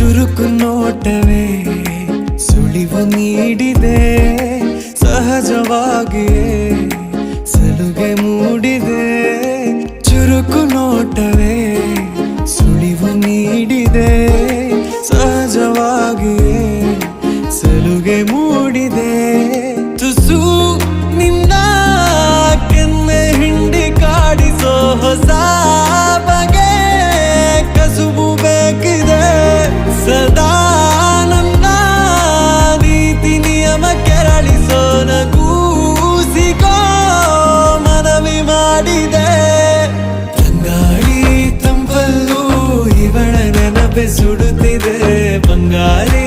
ಚುರುಕು ನೋಟವೇ ಸುಳಿವು ನೀಡಿದೆ, ಸಹಜವಾಗಿಯೇ ಸಲುಗೆ ಮೂಡಿದೆ. ಚುರುಕು ನೋಟವೇ ಸುಳಿವು ನೀಡಿದೆ, ಸಹಜವಾಗಿಯೇ ಸಲುಗೆ ಮೂಡಿದೆ. ತುಸು ನಿನ್ನ ಕೆನ್ನೆ ಹಿಂಡಿ ಕಾಡಿಸೋ ಹೊಸ ಬಗೆ ಕಸುಬು ಬೇಕಿದೆ. ಸದಾ ನನ್ನ ನೀತಿ ನಿಯಮ ಕೆರಳಿಸೋ ನಗೂಸಿಗೋ ಮನವಿ ಮಾಡಿದೆ. ತಂಗಾಳಿ ತಂಪಲ್ಲೂ ಇವಳ ನೆನಪೆ ಸುಡುತ್ತಿದೆ. ಬಂಗಾರಿ